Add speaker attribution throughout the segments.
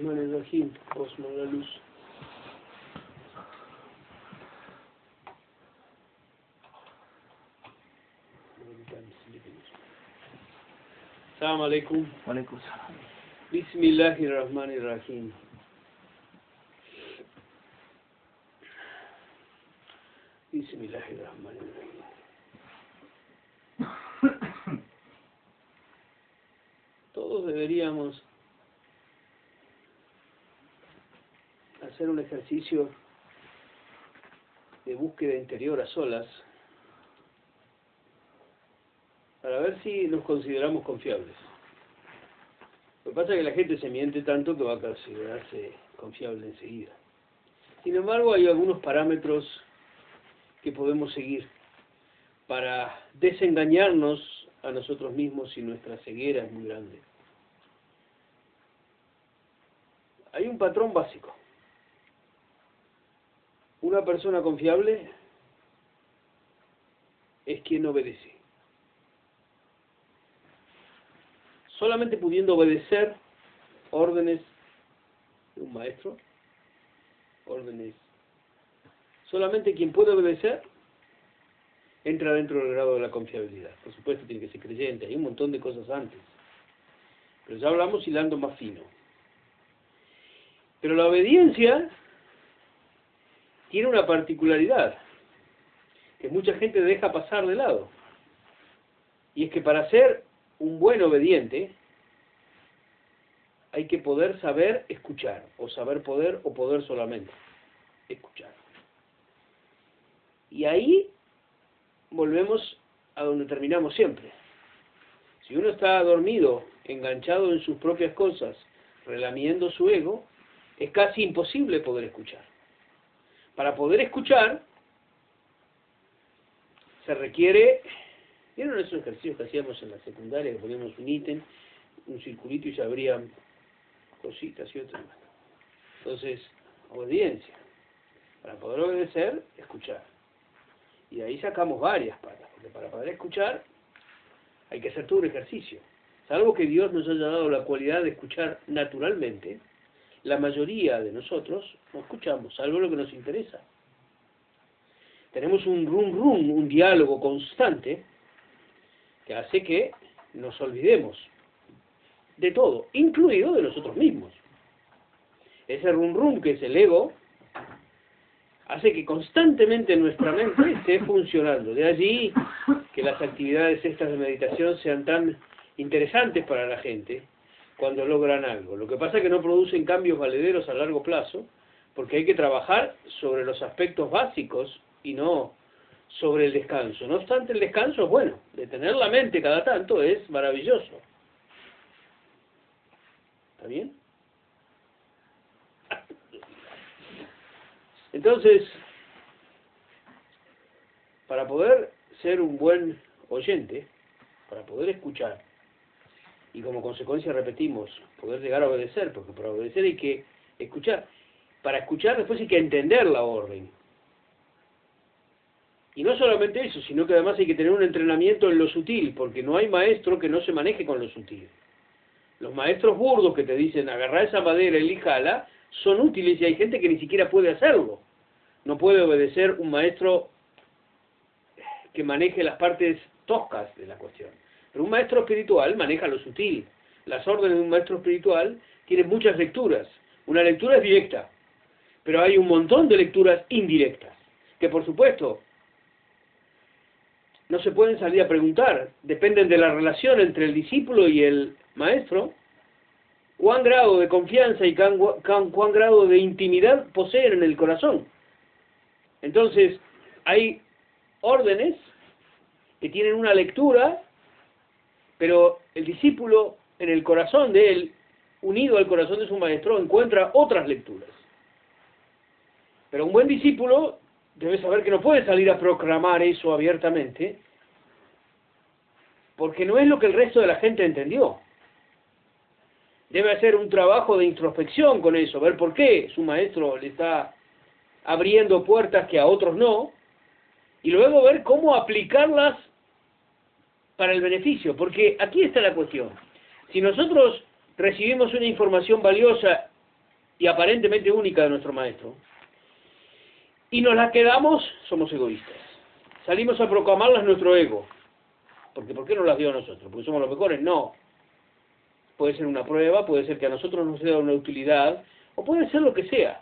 Speaker 1: Bismillahirrahmanirrahim. Osman la luz. Assalamu alaikum.
Speaker 2: Walaikum salam.
Speaker 1: Bismillahirrahmanirrahim. Bismillahirrahmanirrahim. Todos deberíamos hacer un ejercicio de búsqueda interior a solas para ver si nos consideramos confiables. Lo que pasa es que la gente se miente tanto que va a considerarse confiable enseguida. Sin embargo, hay algunos parámetros que podemos seguir para desengañarnos a nosotros mismos si nuestra ceguera es muy grande. Hay un patrón básico. Una persona confiable es quien obedece. Solamente pudiendo obedecer órdenes de un maestro, solamente quien puede obedecer entra dentro del grado de la confiabilidad. Por supuesto tiene que ser creyente, hay un montón de cosas antes. Pero ya hablamos hilando más fino. Pero la obediencia tiene una particularidad que mucha gente deja pasar de lado. Y es que para ser un buen obediente hay que poder saber escuchar, o saber poder, o poder solamente escuchar. Y ahí volvemos a donde terminamos siempre. Si uno está dormido, enganchado en sus propias cosas, relamiendo su ego, es casi imposible poder escuchar. Para poder escuchar, se requiere... ¿Vieron esos ejercicios que hacíamos en la secundaria, que poníamos un ítem, un circulito y se abrían cositas y otras más? Entonces, obediencia. Para poder obedecer, escuchar. Y de ahí sacamos varias patas, porque para poder escuchar hay que hacer todo un ejercicio. Salvo que Dios nos haya dado la cualidad de escuchar naturalmente, la mayoría de nosotros no escuchamos, salvo lo que nos interesa. Tenemos un rum, un diálogo constante, que hace que nos olvidemos de todo, incluido de nosotros mismos. Ese rum que es el ego, hace que constantemente nuestra mente esté funcionando. De allí que las actividades estas de meditación sean tan interesantes para la gente cuando logran algo. Lo que pasa es que no producen cambios valederos a largo plazo, porque hay que trabajar sobre los aspectos básicos y no sobre el descanso. No obstante, el descanso es bueno. Detener la mente cada tanto es maravilloso. ¿Está bien? Entonces, para poder ser un buen oyente, para poder escuchar, y como consecuencia repetimos, poder llegar a obedecer, porque para obedecer hay que escuchar. Para escuchar después hay que entender la orden. Y no solamente eso, sino que además hay que tener un entrenamiento en lo sutil, porque no hay maestro que no se maneje con lo sutil. Los maestros burdos que te dicen, agarrá esa madera y líjala, son útiles y hay gente que ni siquiera puede hacerlo. No puede obedecer un maestro que maneje las partes toscas de la cuestión. Pero un maestro espiritual maneja lo sutil. Las órdenes de un maestro espiritual tienen muchas lecturas. Una lectura es directa, pero hay un montón de lecturas indirectas, que por supuesto no se pueden salir a preguntar, dependen de la relación entre el discípulo y el maestro, cuán grado de confianza y cuán grado de intimidad poseen en el corazón. Entonces, hay órdenes que tienen una lectura, pero el discípulo en el corazón de él, unido al corazón de su maestro, encuentra otras lecturas. Pero un buen discípulo debe saber que no puede salir a proclamar eso abiertamente, porque no es lo que el resto de la gente entendió. Debe hacer un trabajo de introspección con eso, ver por qué su maestro le está abriendo puertas que a otros no, y luego ver cómo aplicarlas para el beneficio, porque aquí está la cuestión. Si nosotros recibimos una información valiosa y aparentemente única de nuestro maestro, y nos la quedamos, somos egoístas. Salimos a proclamarlas nuestro ego. Porque ¿por qué no las dio a nosotros? ¿Porque somos los mejores? No. Puede ser una prueba, puede ser que a nosotros nos sea una utilidad, o puede ser lo que sea.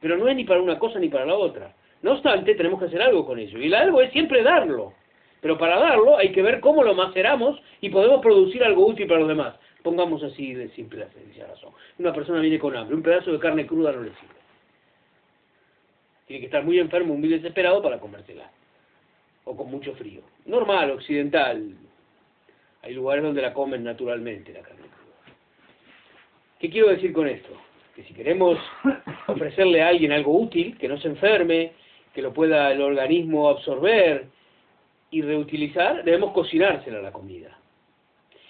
Speaker 1: Pero no es ni para una cosa ni para la otra. No obstante, tenemos que hacer algo con ello. Y el algo es siempre darlo. Pero para darlo hay que ver cómo lo maceramos y podemos producir algo útil para los demás. Pongamos así de simple la sencilla razón. Una persona viene con hambre, un pedazo de carne cruda no le sirve. Tiene que estar muy enfermo, muy desesperado para comérsela. O con mucho frío. Normal, occidental. Hay lugares donde la comen naturalmente, la carne cruda. ¿Qué quiero decir con esto? Que si queremos ofrecerle a alguien algo útil, que no se enferme, que lo pueda el organismo absorber y reutilizar, debemos cocinársela la comida.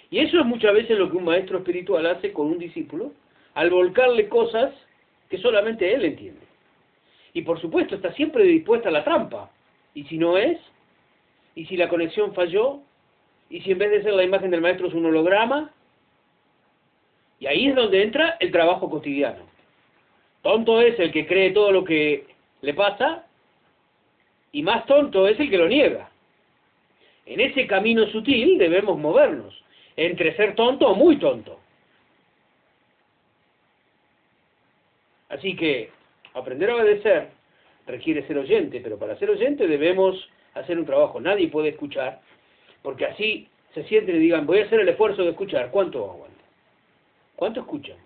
Speaker 1: Y eso es muchas veces lo que un maestro espiritual hace con un discípulo, al volcarle cosas que solamente él entiende. Y por supuesto está siempre dispuesta a la trampa. Y si no es, y si la conexión falló, y si en vez de ser la imagen del maestro es un holograma, y ahí es donde entra el trabajo cotidiano. Tonto es el que cree todo lo que le pasa, y más tonto es el que lo niega. En ese camino sutil debemos movernos, entre ser tonto o muy tonto. Así que aprender a obedecer requiere ser oyente, pero para ser oyente debemos hacer un trabajo. Nadie puede escuchar, porque así se sienten y digan, voy a hacer el esfuerzo de escuchar. ¿Cuánto aguantan? ¿Cuánto escuchan?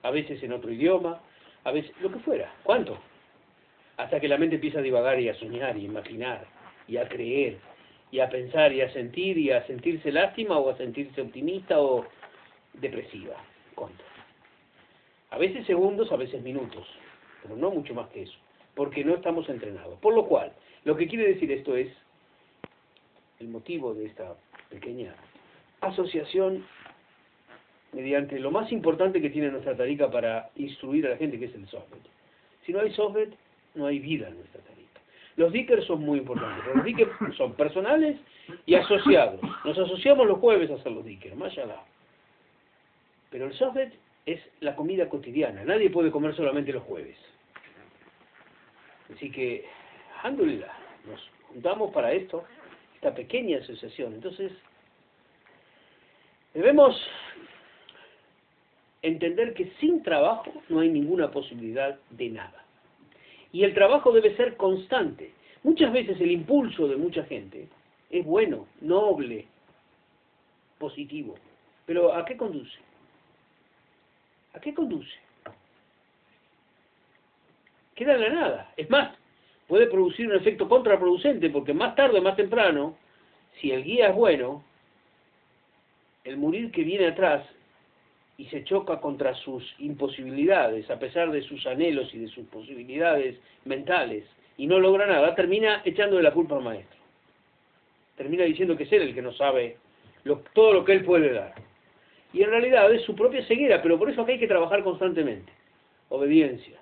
Speaker 1: A veces en otro idioma, a veces lo que fuera. ¿Cuánto? Hasta que la mente empieza a divagar y a soñar y a imaginar y a creer y a pensar y a sentir y a sentirse lástima o a sentirse optimista o depresiva. ¿Cuánto? A veces segundos, a veces minutos, pero no mucho más que eso, porque no estamos entrenados. Por lo cual, lo que quiere decir esto es, el motivo de esta pequeña asociación, mediante lo más importante que tiene nuestra tariqa para instruir a la gente, que es el sohbet. Si no hay sohbet, no hay vida en nuestra tariqa. Los dhikr son muy importantes, pero los dhikr son personales y asociados. Nos asociamos los jueves a hacer los dhikr, mashallah. Pero el sohbet es la comida cotidiana. Nadie puede comer solamente los jueves. Así que, alhamdulillah, nos juntamos para esto, esta pequeña asociación. Entonces, debemos entender que sin trabajo no hay ninguna posibilidad de nada. Y el trabajo debe ser constante. Muchas veces el impulso de mucha gente es bueno, noble, positivo. Pero ¿a qué conduce? ¿A qué conduce? Queda en la nada. Es más, puede producir un efecto contraproducente, porque más tarde o más temprano, si el guía es bueno, el murid que viene atrás y se choca contra sus imposibilidades, a pesar de sus anhelos y de sus posibilidades mentales, y no logra nada, termina echándole la culpa al maestro. Termina diciendo que es él el que no sabe todo lo que él puede dar. Y en realidad es su propia ceguera, pero por eso acá hay que trabajar constantemente. Obediencia.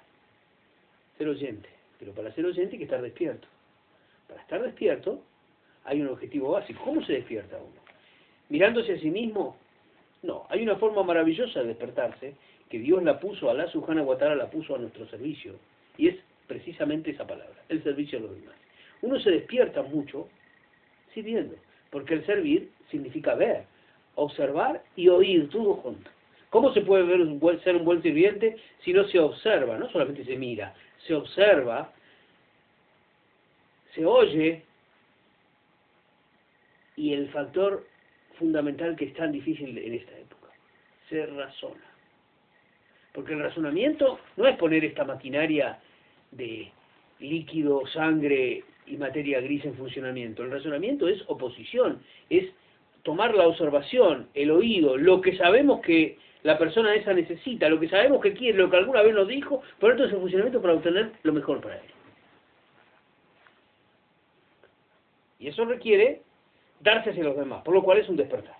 Speaker 1: Ser oyente. Pero para ser oyente hay que estar despierto. Para estar despierto hay un objetivo básico. ¿Cómo se despierta uno? ¿Mirándose a sí mismo? No, hay una forma maravillosa de despertarse, que Dios la puso, Alá Subhanahu wa Ta'ala la puso a nuestro servicio, y es precisamente esa palabra, el servicio a los demás. Uno se despierta mucho sirviendo, porque el servir significa ver, observar y oír, todo junto. ¿Cómo se puede ser un buen sirviente si no se observa? No solamente se mira, se observa, se oye, y el factor fundamental que es tan difícil en esta época, se razona. Porque el razonamiento no es poner esta maquinaria de líquido, sangre y materia gris en funcionamiento. El razonamiento es oposición, es tomar la observación, el oído, lo que sabemos que la persona esa necesita, lo que sabemos que quiere, lo que alguna vez nos dijo, poner todo ese funcionamiento para obtener lo mejor para él. Y eso requiere darse hacia los demás, por lo cual es un despertar.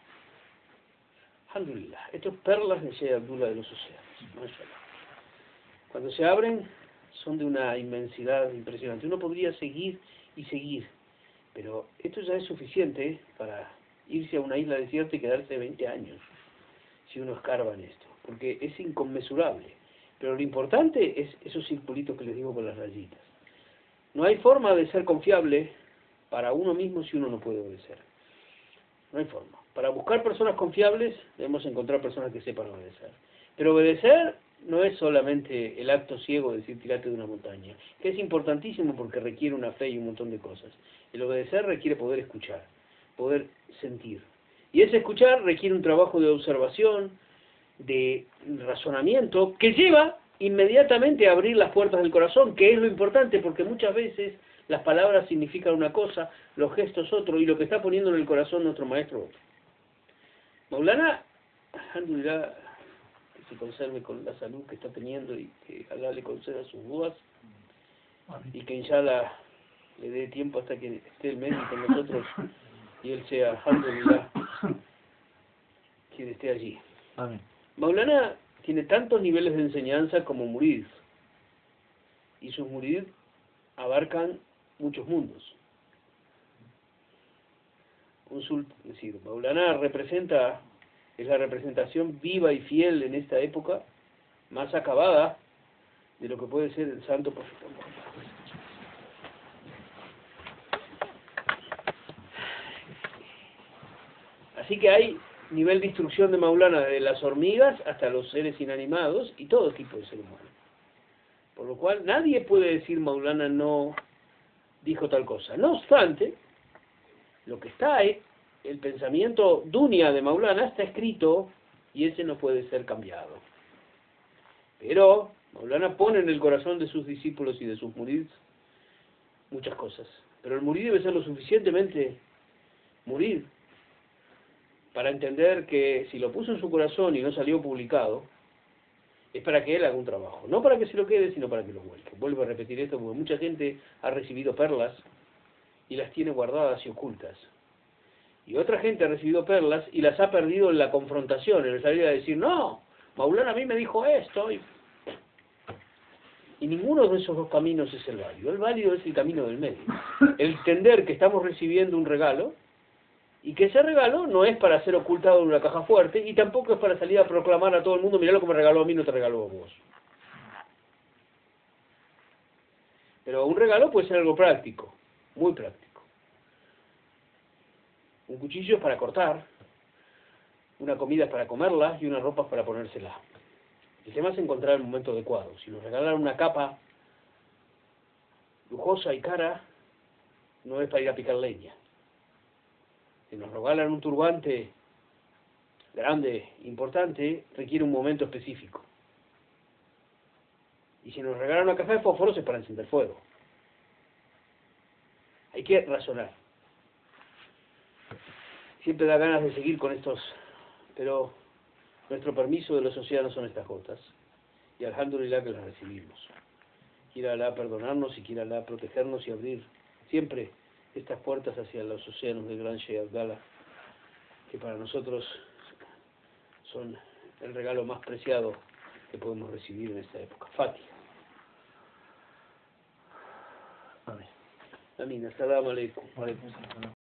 Speaker 1: Alhamdulillah, esto es perlas de Sheikh Abdullah de los océanos. Cuando se abren, son de una inmensidad impresionante. Uno podría seguir y seguir, pero esto ya es suficiente para irse a una isla desierta y quedarse 20 años, si uno escarba en esto, porque es inconmensurable. Pero lo importante es esos circulitos que les digo con las rayitas. No hay forma de ser confiable para uno mismo si uno no puede obedecer. No hay forma. Para buscar personas confiables debemos encontrar personas que sepan obedecer. Pero obedecer no es solamente el acto ciego de decir tirate de una montaña, que es importantísimo porque requiere una fe y un montón de cosas. El obedecer requiere poder escuchar, poder sentir. Y ese escuchar requiere un trabajo de observación, de razonamiento, que lleva inmediatamente a abrir las puertas del corazón, que es lo importante, porque muchas veces las palabras significan una cosa, los gestos otro, y lo que está poniendo en el corazón nuestro maestro otro. Maulana, alhamdulillah, que se conserve con la salud que está teniendo y que Allah le conceda sus dudas, y que inshallah le dé tiempo hasta que esté el médico con nosotros y él sea, alhamdulillah, quien esté allí.
Speaker 2: Amén.
Speaker 1: Maulana tiene tantos niveles de enseñanza como murid, y sus murid abarcan muchos mundos. Es decir, Maulana es la representación viva y fiel en esta época, más acabada de lo que puede ser el santo profeta Muhammad. Así que hay nivel de instrucción de Maulana de las hormigas hasta los seres inanimados y todo tipo de ser humano. Por lo cual nadie puede decir Maulana no dijo tal cosa. No obstante, lo que está ahí, el pensamiento dunya de Maulana está escrito y ese no puede ser cambiado. Pero Maulana pone en el corazón de sus discípulos y de sus murids muchas cosas. Pero el murid debe ser lo suficientemente murid para entender que si lo puso en su corazón y no salió publicado, es para que él haga un trabajo. No para que se lo quede, sino para que lo vuelque. Vuelvo a repetir esto porque mucha gente ha recibido perlas y las tiene guardadas y ocultas. Y otra gente ha recibido perlas y las ha perdido en la confrontación, en el salir a decir, no, Maulana a mí me dijo esto. Y ninguno de esos dos caminos es el válido. El válido es el camino del medio. El entender que estamos recibiendo un regalo y que ese regalo no es para ser ocultado en una caja fuerte y tampoco es para salir a proclamar a todo el mundo, mirá lo que me regaló a mí, no te regaló a vos. Pero un regalo puede ser algo práctico, muy práctico. Un cuchillo es para cortar, una comida es para comerla y una ropa es para ponérsela. El tema es encontrar el momento adecuado. Si nos regalan una capa lujosa y cara, no es para ir a picar leña. Si nos regalan un turbante grande, importante, requiere un momento específico. Y si nos regalan una caja de fósforos es para encender fuego. Hay que razonar. Siempre da ganas de seguir con estos, pero nuestro permiso de los océanos son estas gotas. Y alhamdulillah que las recibimos. Quiera Alá perdonarnos y quiera Alá protegernos y abrir siempre estas puertas hacia los océanos del Gran Sheikh Abdallah, que para nosotros son el regalo más preciado que podemos recibir en esta época. Fatiha.
Speaker 2: Amén.
Speaker 1: Amén. Assalamu alaikum.
Speaker 2: Wa alaikum salam.